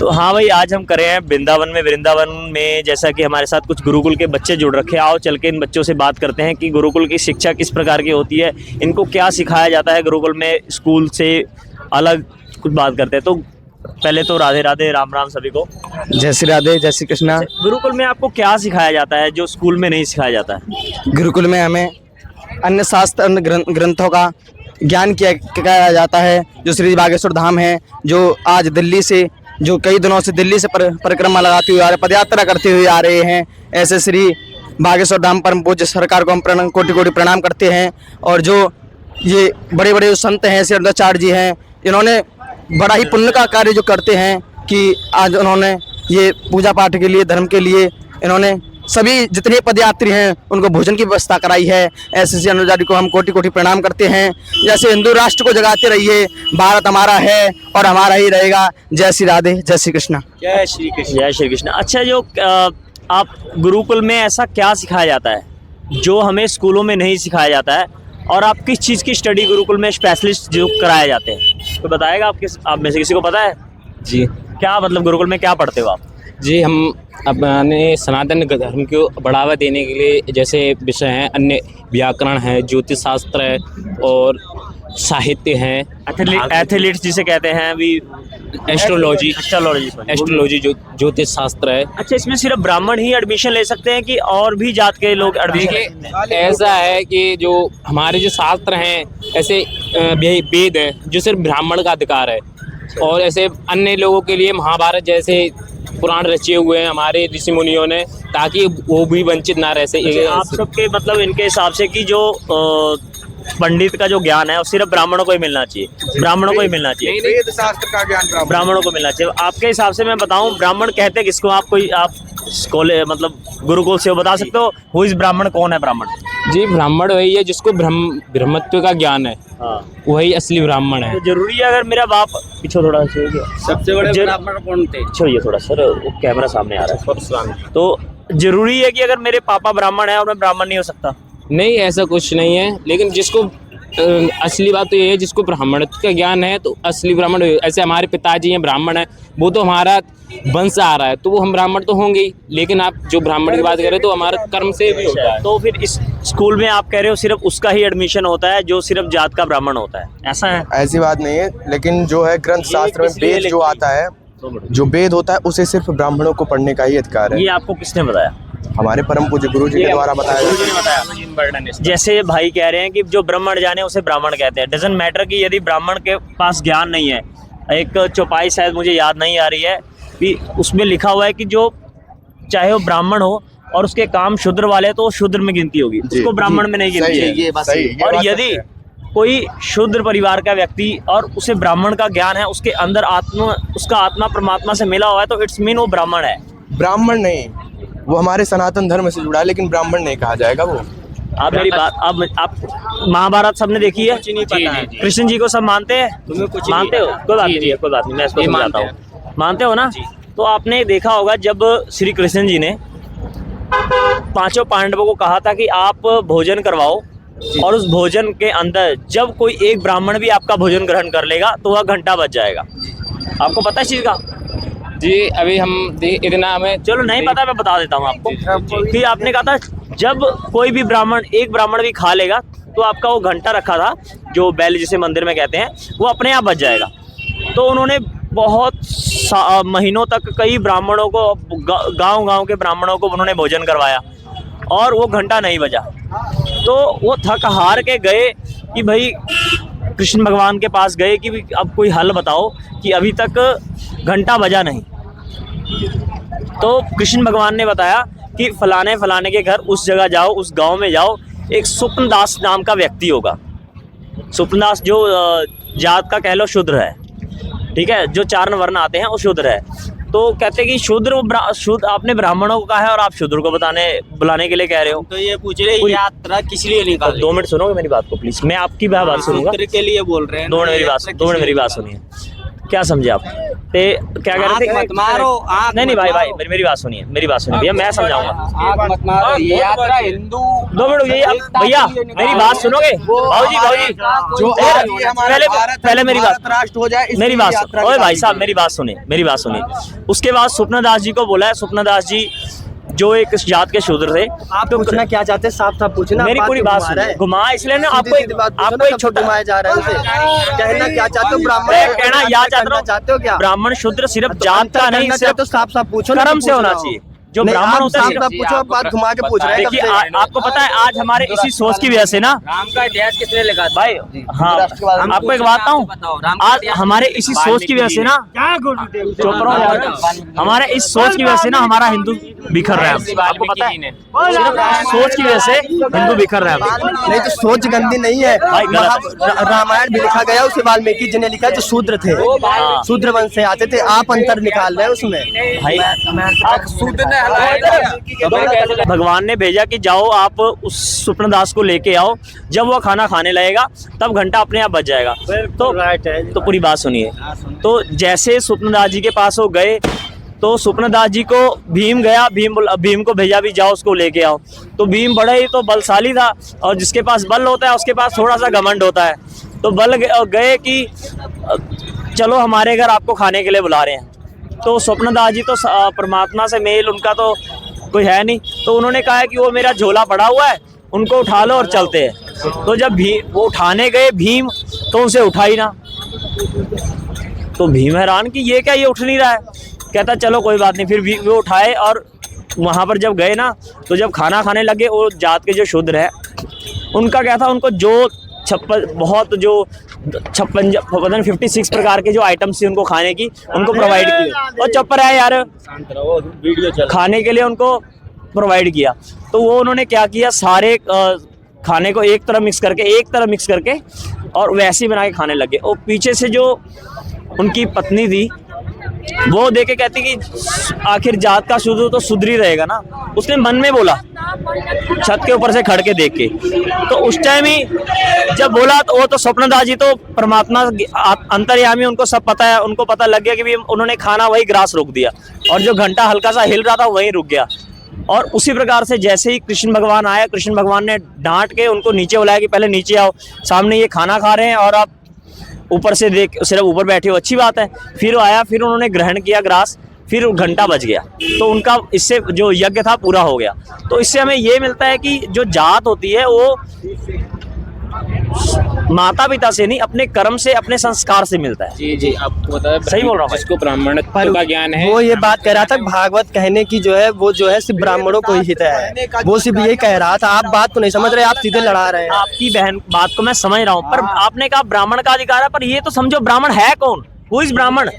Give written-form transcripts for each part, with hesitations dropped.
तो हाँ भाई, आज हम कर रहे हैं वृंदावन में जैसा कि हमारे साथ कुछ गुरुकुल के बच्चे जुड़ रखे हैं। आओ चल के इन बच्चों से बात करते हैं कि गुरुकुल की शिक्षा किस प्रकार की होती है, इनको क्या सिखाया जाता है गुरुकुल में, स्कूल से अलग कुछ बात करते हैं। तो पहले तो राधे राधे, राम राम सभी को। जय श्री राधे, जय श्री कृष्णा। गुरुकुल में आपको क्या सिखाया जाता है जो स्कूल में नहीं सिखाया जाता है? गुरुकुल में हमें अन्य शास्त्र, अन्य ग्रंथों का ज्ञान किया जाता है। जो श्री बागेश्वर धाम है, जो आज दिल्ली से, जो कई दिनों से दिल्ली से परिक्रमा लगाते हुए आ रहे, पदयात्रा करते हुए आ रहे हैं, ऐसे श्री बागेश्वर धाम परम पूज्य सरकार को हम कोटि कोटि प्रणाम करते हैं। और जो ये बड़े बड़े संत हैं, श्री जी हैं, इन्होंने बड़ा ही पुण्य का कार्य जो करते हैं कि आज उन्होंने ये पूजा पाठ के लिए, धर्म के लिए, इन्होंने सभी जितने पदयात्री हैं उनको भोजन की व्यवस्था कराई है। ऐसे श्री अनुजा जी को हम कोटि कोटि प्रणाम करते हैं। जैसे हिंदू राष्ट्र को जगाते रहिए, भारत हमारा है और हमारा ही रहेगा। जय श्री राधे, जय श्री कृष्णा। जय श्री कृष्ण, जय श्री कृष्ण। अच्छा, जो आप गुरुकुल में ऐसा क्या सिखाया जाता है जो हमें स्कूलों में नहीं सिखाया जाता है, और आप किस चीज़ की स्टडी गुरुकुल में स्पेशलिस्ट जो कराए जाते हैं, तो बताएगा आप में से किसी को पता है? जी, क्या मतलब गुरुकुल में क्या पढ़ते हो आप? जी, हम अपने सनातन धर्म को बढ़ावा देने के लिए जैसे विषय हैं, अन्य व्याकरण है, ज्योतिष शास्त्र है और साहित्य है, एथलीट्स जिसे कहते हैं अभी, एस्ट्रोलॉजी, जो ज्योतिष शास्त्र है। अच्छा, इसमें सिर्फ ब्राह्मण ही एडमिशन ले सकते हैं कि और भी जात के लोग एडमिशन? देखिए, ऐसा है कि जो हमारे जो शास्त्र हैं, ऐसे वेद हैं जो सिर्फ ब्राह्मण का अधिकार है, और ऐसे अन्य लोगों के लिए महाभारत जैसे पुराण रचे हुए हैं हमारे ऋषि मुनियों ने, ताकि वो भी वंचित ना रह सके। आप सबके मतलब इनके हिसाब से कि जो पंडित का जो ज्ञान है वो सिर्फ ब्राह्मणों को ही मिलना चाहिए, ब्राह्मणों को ही मिलना चाहिए, वेद शास्त्र का ज्ञान ब्राह्मणों को मिलना चाहिए। आपके हिसाब से मैं बताऊं, ब्राह्मण कहते किसको? आप मतलब गुरुकुल से बता सकते हो हु इज ब्राह्मण? कौन है ब्राह्मण? जी, ब्राह्मण वही है जिसको ब्रह्मत्व का ज्ञान है। हाँ, वही असली ब्राह्मण है। तो जरूरी है अगर मेरा बाप पीछे थोड़ा सबसे बड़े ब्राह्मण कौन थे? छोड़िए थोड़ा सर, वो कैमरा सामने आ रहा है। तो जरूरी है कि अगर मेरे पापा ब्राह्मण है और मैं ब्राह्मण नहीं हो सकता? नहीं, ऐसा कुछ नहीं है, लेकिन जिसको असली बात तो ये है, जिसको ब्राह्मणत्व का ज्ञान है तो असली ब्राह्मण। ऐसे हमारे पिताजी हैं, ब्राह्मण है, वो तो हमारा वंश आ रहा है, तो वो हम ब्राह्मण तो होंगे ही। लेकिन आप जो ब्राह्मण की बात कर रहे हो तो हमारा कर्म से भी होता है। तो फिर इस स्कूल में आप कह रहे हो सिर्फ उसका ही एडमिशन होता है जो सिर्फ जात का ब्राह्मण होता है, ऐसा है? ऐसी बात नहीं है, लेकिन जो है ग्रंथ शास्त्र में वेद जो आता है, जो वेद होता है उसे सिर्फ ब्राह्मणों को पढ़ने का ही अधिकार है। ये आपको किसने बताया? हमारे परम पूज्य गुरु जी के द्वारा बताया। जैसे भाई कह रहे हैं कि जो ब्राह्मण जाने उसे ब्राह्मण कहते हैं। डजंट मैटर कि यदि ब्राह्मण के पास ज्ञान नहीं है। एक चौपाई शायद मुझे याद नहीं आ रही है कि उसमें लिखा हुआ है कि जो चाहे वो ब्राह्मण हो और उसके काम शूद्र वाले, तो शूद्र में गिनती होगी, उसको ब्राह्मण में नहीं गिनती है। और यदि कोई शूद्र परिवार का व्यक्ति और उसे ब्राह्मण का ज्ञान है, उसके अंदर उसका आत्मा परमात्मा से मिला हुआ है, तो इट्स मीन वो ब्राह्मण है। ब्राह्मण नहीं, वो हमारे सनातन धर्म से जुड़ा है, लेकिन ब्राह्मण नहीं कहा जाएगा वो। आप मेरी बात, आप महाभारत सबने देखी है? कृष्ण जी को सब मानते हैं? मानते हो? कोई बात नहीं, कोई बात नहीं, मैं इसको समझाता हूँ। मानते हो ना? तो आपने देखा होगा जब श्री कृष्ण जी ने पांचों पांडवों को कहा था कि आप भोजन करवाओ, और उस भोजन के अंदर जब कोई एक ब्राह्मण भी आपका भोजन ग्रहण कर लेगा तो वह घंटा बच जाएगा। आपको पता है इस चीज का? जी, अभी हम इतना हमें चलो नहीं पता, मैं बता देता हूँ आपको कि आपने कहा था जब कोई भी एक ब्राह्मण भी खा लेगा तो आपका वो घंटा रखा था, जो बैल जिसे मंदिर में कहते हैं, वो अपने आप बच जाएगा। तो उन्होंने बहुत महीनों तक कई ब्राह्मणों को, गांव के ब्राह्मणों को उन्होंने भोजन करवाया और वो घंटा नहीं बजा। तो वो थक हार के गए कि भाई कृष्ण भगवान के पास गए कि अब कोई हल बताओ कि अभी तक घंटा बजा नहीं। तो कृष्ण भगवान ने बताया कि फलाने के घर उस जगह जाओ, उस गांव में जाओ, एक स्वप्नदास नाम का व्यक्ति होगा। स्वप्नदास जो जात का कह लो शूद्र है, ठीक है, जो 4 वर्ण आते हैं वो शूद्र है। तो कहते हैं कि शूद्र आपने ब्राह्मणों को कहा है और आप शूद्र को बुलाने के लिए कह रहे हो। तो ये पूछ रहे यात्रा किस लिए निकाली? 2 मिनट सुनोगे मेरी बात को प्लीज, मैं आपकी बात सुनूंगा। के लिए बोल रहे हैं। 2 मिनट मेरी बात सुनिए। क्या समझे आप? ते क्या कह रहे थे? मत मारो, आँख नहीं मत भाई मारो। मेरी बात सुनिए भैया, मैं समझाऊंगा। आग मत मारो, ये यात्रा हिंदू 2 मिनट भैया मेरी बात सुनोगे? भाऊजी जो आज ये हमारा भारत पहले मेरी बात भारत राष्ट्र हो जाए, मेरी बात ओए भाई साहब मेरी बात सुनिए। उसके बाद स्वप्न दास जी को बोला है, स्वप्न दास जी जो एक जात के शूद्र थे। आप पूछना क्या चाहते हैं, साफ साफ पूछना। मेरी पूरी बात सुनिए, घुमा इसलिए ना आपको एक छोटा घुमाया जा रहा है उसे। कहना क्या चाहते हो, ब्राह्मण कहना या चाहते हो क्या? ब्राह्मण शूद्र सिर्फ जात का नहीं, सिर्फ तो साफ साफ पूछो, कर्म से होना चाहिए। जो ब्राह्मण होता है साफ पूछो, आप बात घुमा के पूछ रहे हैं। देखिए आपको पता है आज हमारे इसी सोच की वजह से ना राम का इतिहास किसने लिखा था? भाई, हाँ आपको एक बात बताऊं, आज हमारे इसी सोच की वजह से ना, चुप रहो यार, हमारे इस सोच की वजह से ना हमारा हिंदू बिखर रहा है। आपको पता है सिर्फ सोच की वजह से हिंदू बिखर रहा है। नहीं तो सोच गंदी नहीं है भाई, गलत रामायण भी लिखा गया, उसे वाल्मीकि जी ने लिखा जो शूद्र थे, शूद्र वंश से आते थे। आप अंतर निकाल रहे हैं उसमें। भाई भगवान ने भेजा कि जाओ आप उस स्वप्न दास को लेके आओ, जब वो खाना खाने लगेगा तब घंटा अपने आप बज जाएगा। तो पूरी बात सुनिए। तो जैसे स्वप्न दास जी के पास वो गए तो स्वप्न दास जी को भीम गया, भीम को भेजा भी जाओ उसको लेके आओ। तो भीम बड़ा ही तो बलशाली था, और जिसके पास बल होता है उसके पास थोड़ा सा घमंड होता है। तो गए कि चलो हमारे घर आपको खाने के लिए बुला रहे हैं। तो स्वप्न दास जी तो परमात्मा से मेल उनका तो कोई है नहीं, तो उन्होंने कहा है कि वो मेरा झोला पड़ा हुआ है, उनको उठा लो और चलते हैं। तो जब वो उठाने गए भीम, तो उनसे उठा ही ना। तो भीम हैरान कि ये क्या, ये उठ नहीं रहा है। कहता चलो कोई बात नहीं। फिर वो उठाए और वहाँ पर जब गए ना, तो जब खाना खाने लगे, वो जात के जो शूद्र है उनका क्या था, उनको जो 56 प्रकार के जो आइटम्स थी उनको खाने की, उनको प्रोवाइड किए। और चुप रहा है यार, खाने के लिए उनको प्रोवाइड किया। तो वो उन्होंने क्या किया, सारे खाने को एक तरह मिक्स करके और वैसे ही बना के खाने लगे। और पीछे से जो उनकी पत्नी थी वो देख के कहती कि आखिर जात का शूद्र तो शुद्र ही रहेगा ना। उसने मन में बोला छत के ऊपर से खड़ के देख के। तो उस टाइम ही जब बोला तो वो तो स्वप्न दास जी तो परमात्मा अंतर्यामी, उनको सब पता है। उनको पता लग गया कि भी उन्होंने खाना वही ग्रास रोक दिया, और जो घंटा हल्का सा हिल रहा था वही रुक गया। और उसी प्रकार से जैसे ही कृष्ण भगवान आया, कृष्ण भगवान ने डांट के उनको नीचे बुलाया कि पहले नीचे आओ, सामने ये खाना खा रहे हैं और आप ऊपर से सिर्फ ऊपर बैठे हो, अच्छी बात है। फिर वो आया, फिर उन्होंने ग्रहण किया ग्रास, फिर घंटा बज गया। तो उनका इससे जो यज्ञ था पूरा हो गया। तो इससे हमें ये मिलता है कि जो जात होती है वो माता पिता से नहीं, अपने कर्म से, अपने संस्कार से मिलता है। जी आपको पता है, सही बोल रहा हूँ जिसको ब्राह्मण का ज्ञान है। वो ये बात कह रहा था, भागवत कहने की जो है वो जो है सिर्फ ब्राह्मणों को ही हित है, वो सिर्फ यही कह रहा था। आप बात को नहीं समझ रहे, आप सीधे लड़ा रहे हैं। आपकी बहन बात को मैं समझ रहा हूँ, पर आपने कहा ब्राह्मण का अधिकार है, पर ये तो समझो ब्राह्मण है कौन? हु इज ब्राह्मण?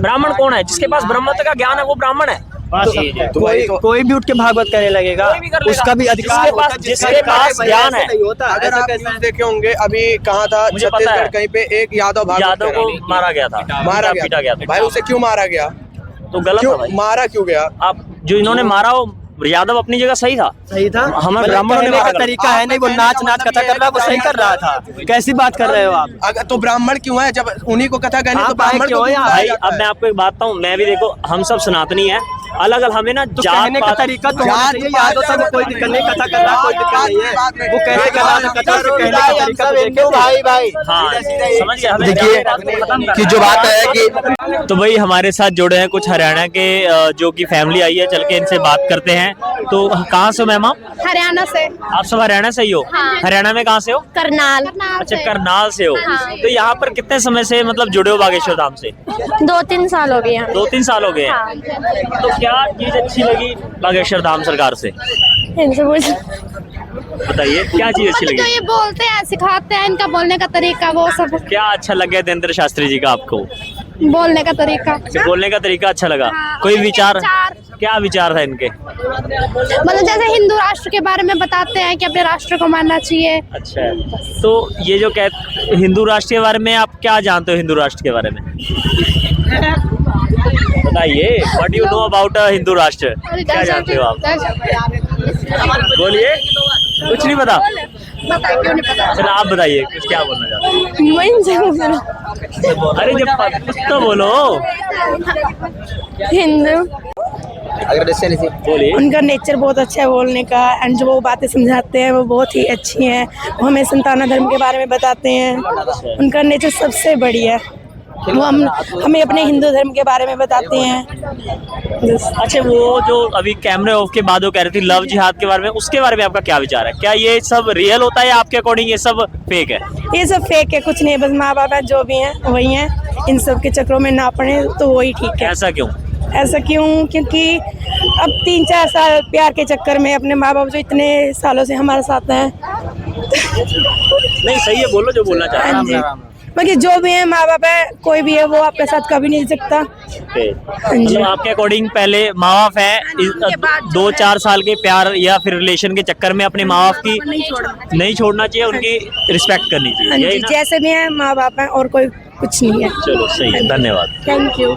ब्राह्मण कौन है? जिसके पास ब्रह्मत्व का ज्ञान है वो ब्राह्मण है। कोई भी उठ के भागवत कहने लगेगा, उसका भी अधिकार होता है, जिसके पास ज्ञान है। नहीं होता। अगर आप न्यूज़ देखे होंगे, अभी कहाँ था, मुझे पता छत्तीसगढ़ है। कहीं पे एक यादव को मारा गया था, पीटा गया था। भाई उसे क्यों मारा गया? तो गलत क्यों था भाई। मारा क्यों गया? आप जो इन्होंने मारा वो यादव अपनी जगह सही था। सही था। हमारे ब्राह्मणों ने कहने का मारा तरीका है नहीं, वो नाच कथा कर रहा, वो सही कर रहा था। कैसी बात कर रहे हो आप? अगर तो ब्राह्मण क्यों है? जब उन्हीं को कथा कहनी तो आप आए ब्राह्मण क्यों को यहाँ? भाई अब मैं आपको एक बात बताऊं, मैं भी देखो हम सब सनातनी हैं, अलग अलग हमें ना तो जात कहने का पात तरीका तो होना चाहिए। यादव साहब कोई दिक्कत नहीं, कथा कर रहा कोई दिक्कत नहीं है। वो कैसे कर रहा था कथा, से कहने का तरीका तो देखे। भाई हाँ समझ गया। हमें देखिए कि जो बात है कि तो भाई हमारे साथ जुड़े हैं कुछ हरियाणा के जो कि फैमिली आई है, चल के इनसे बात करते हैं। तो कहाँ से हो मैम आप? हरियाणा से। आप सब हरियाणा से ही हो? हाँ। हरियाणा में कहाँ से हो? करनाल। अच्छा करनाल से हो। हाँ। तो यहाँ पर कितने समय से मतलब जुड़े हो बागेश्वर धाम से? 2-3 साल हो गए हैं। 2-3 साल हो गए हैं। हाँ। तो क्या चीज अच्छी लगी बागेश्वर धाम सरकार से? इनसे पूछ। बताइए क्या चीज अच्छी जो लगी? ये बोलते हैं, सिखाते हैं, इनका बोलने का तरीका, वो सब क्या अच्छा लगा देवेंद्र शास्त्री जी का आपको? बोलने का तरीका। अच्छा बोलने का तरीका अच्छा लगा। हाँ, कोई विचार? विचार। क्या विचार था इनके? मतलब जैसे हिंदू राष्ट्र के बारे में बताते हैं कि अपने राष्ट्र को मानना चाहिए। अच्छा तो ये जो हिंदू राष्ट्र के बारे में आप क्या जानते हो? हिंदू राष्ट्र के बारे में बताइए। What you know about Hindu राष्ट्र? क्या जानते हो आप? बोलिए। कुछ नहीं पता? बताइए, क्यों नहीं पता? चलो आप बताइए कुछ, क्या बोलना चाहते हैं? अरे जब कुछ तो बोलो। हिंदू। बोलिए। उनका नेचर बहुत अच्छा है बोलने का, एंड जो वो बातें समझाते हैं वो बहुत ही अच्छी हैं। वो हमें संताना धर्म के बारे में बताते हैं, उनका नेचर सबसे बढ़िया है। वो हमें अपने हिंदू धर्म के बारे में बताते हैं। अच्छा, वो जो अभी कैमरे ऑफ के बाद वो कह रही थी लव जिहाद के बारे में, उसके बारे में आपका क्या विचार है? क्या ये सब रियल होता है या आपके अकॉर्डिंग ये सब फेक है? ये सब फेक है, कुछ नहीं, बस माँ बाप है जो भी हैं वही हैं, इन सब के चक्रों में ना पड़े तो वही ठीक है। ऐसा क्यों? ऐसा क्यों? क्योंकि अब 3-4 साल प्यार के चक्कर में अपने माँ बाप जो इतने सालों से हमारे साथ हैं। नहीं, सही है, बोलो जो बोलना चाह हाँ जी, रहे हैं। बाकी जो भी है माँ बाप है, कोई भी है, वो आपके साथ कभी नहीं जी सकता। हाँ जी। मतलब आपके अकॉर्डिंग पहले माँ बाप है, उनके बाद जो 2-4 साल के प्यार या फिर रिलेशन के चक्कर में अपने माँ बाप की नहीं छोड़ना चाहिए, उनकी रिस्पेक्ट करनी हाँ चाहिए, यही जी, ना? जैसे भी है माँ बाप हैं और कोई कुछ नहीं है। चलो सही है, धन्यवाद। Thank you.